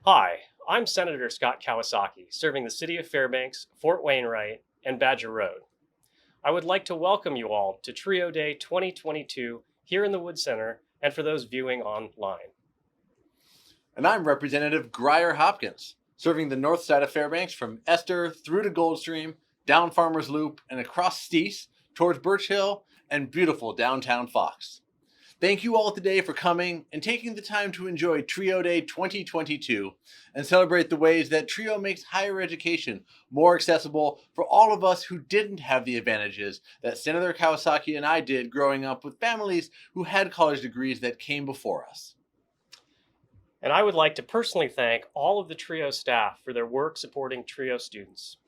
Hi, I'm Senator Scott Kawasaki, serving the City of Fairbanks, Fort Wainwright, and Badger Road. I would like to welcome you all to TRiO Day 2022 here in the Wood Center and for those viewing online. And I'm Representative Hopkins, serving the north side of Fairbanks from Esther through to Goldstream, down Farmers Loop, and across Steese towards Birch Hill and beautiful downtown Fox. Thank you all today for coming and taking the time to enjoy TRiO Day 2022 and celebrate the ways that TRiO makes higher education more accessible for all of us who didn't have the advantages that Senator Kawasaki and I did growing up with families who had college degrees that came before us. And I would like to personally thank all of the TRiO staff for their work supporting TRiO students.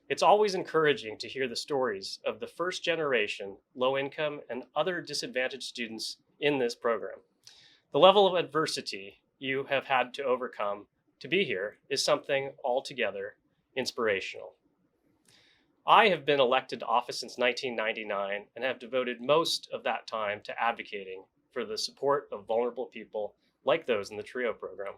It's always encouraging to hear the stories of the first generation, low income, and other disadvantaged students in this program. The level of adversity you have had to overcome to be here is something altogether inspirational. I have been elected to office since 1999 and have devoted most of that time to advocating for the support of vulnerable people like those in the TRiO program.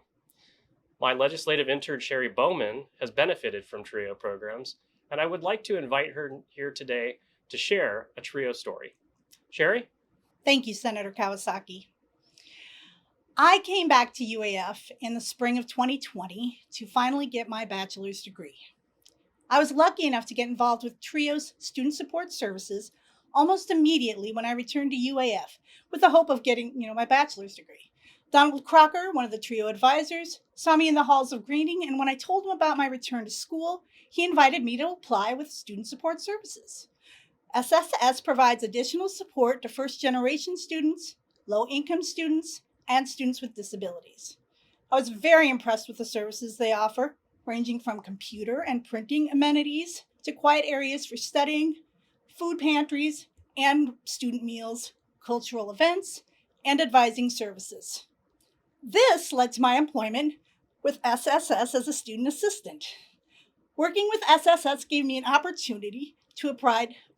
My legislative intern, Cherie Bowman, has benefited from TRiO programs, and I would like to invite her here today to share a TRiO story. Cherie? Thank you, Senator Kawasaki. I came back to UAF in the spring of 2020 to finally get my bachelor's degree. I was lucky enough to get involved with TRiO's student support services almost immediately when I returned to UAF with the hope of getting, my bachelor's degree. Donald Crocker, one of the TRiO advisors, saw me in the halls of greeting, and when I told him about my return to school, he invited me to apply with student support services. SSS provides additional support to first-generation students, low-income students, and students with disabilities. I was very impressed with the services they offer, ranging from computer and printing amenities to quiet areas for studying, food pantries, and student meals, cultural events, and advising services. This led to my employment with SSS as a student assistant. Working with SSS gave me an opportunity to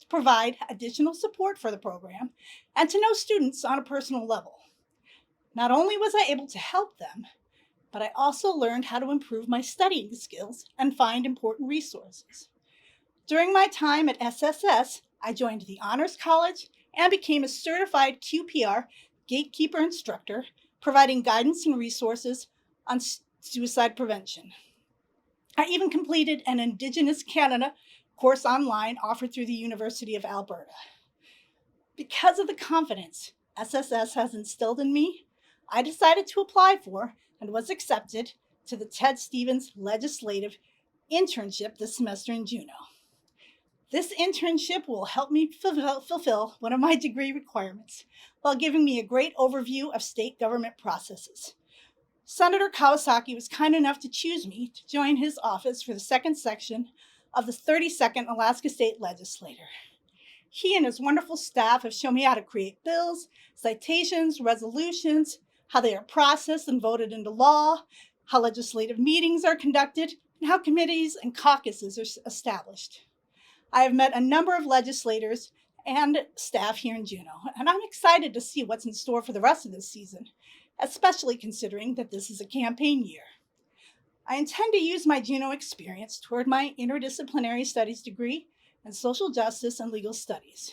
provide additional support for the program and to know students on a personal level. Not only was I able to help them, but I also learned how to improve my studying skills and find important resources. During my time at SSS, I joined the Honors College and became a certified QPR gatekeeper instructor, providing guidance and resources on suicide prevention. I even completed an Indigenous Canada course online offered through the University of Alberta. Because of the confidence SSS has instilled in me, I decided to apply for and was accepted to the Ted Stevens Legislative Internship this semester in Juneau. This internship will help me fulfill one of my degree requirements while giving me a great overview of state government processes. Senator Kawasaki was kind enough to choose me to join his office for the second section of the 32nd Alaska State Legislature. He and his wonderful staff have shown me how to create bills, citations, resolutions, how they are processed and voted into law, how legislative meetings are conducted, and how committees and caucuses are established. I have met a number of legislators and staff here in Juneau, and I'm excited to see what's in store for the rest of this season, especially considering that this is a campaign year. I intend to use my Juneau experience toward my interdisciplinary studies degree in social justice and legal studies.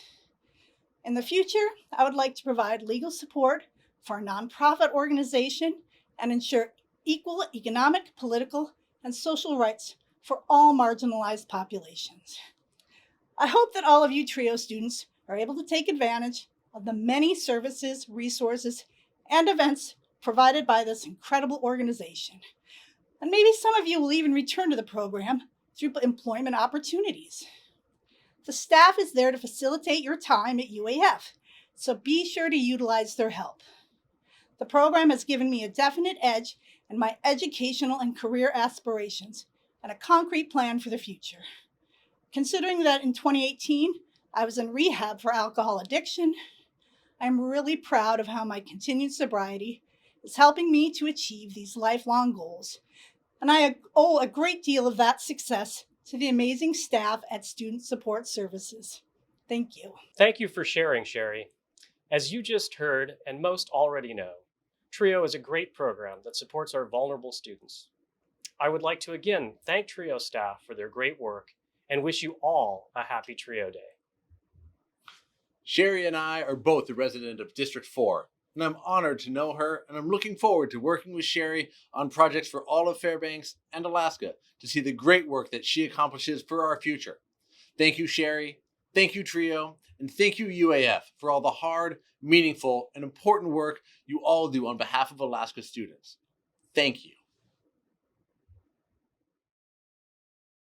In the future, I would like to provide legal support for a nonprofit organization and ensure equal economic, political, and social rights for all marginalized populations. I hope that all of you TRiO students are able to take advantage of the many services, resources, and events provided by this incredible organization. And maybe some of you will even return to the program through employment opportunities. The staff is there to facilitate your time at UAF, so be sure to utilize their help. The program has given me a definite edge in my educational and career aspirations and a concrete plan for the future. Considering that in 2018, I was in rehab for alcohol addiction, I'm really proud of how my continued sobriety is helping me to achieve these lifelong goals. And I owe a great deal of that success to the amazing staff at Student Support Services. Thank you. Thank you for sharing, Cherie. As you just heard, and most already know, TRiO is a great program that supports our vulnerable students. I would like to again thank TRiO staff for their great work and wish you all a happy TRiO Day. Cherie and I are both the resident of District 4, and I'm honored to know her, and I'm looking forward to working with Cherie on projects for all of Fairbanks and Alaska to see the great work that she accomplishes for our future. Thank you, Cherie. Thank you, TRiO, and thank you, UAF, for all the hard, meaningful, and important work you all do on behalf of Alaska students. Thank you.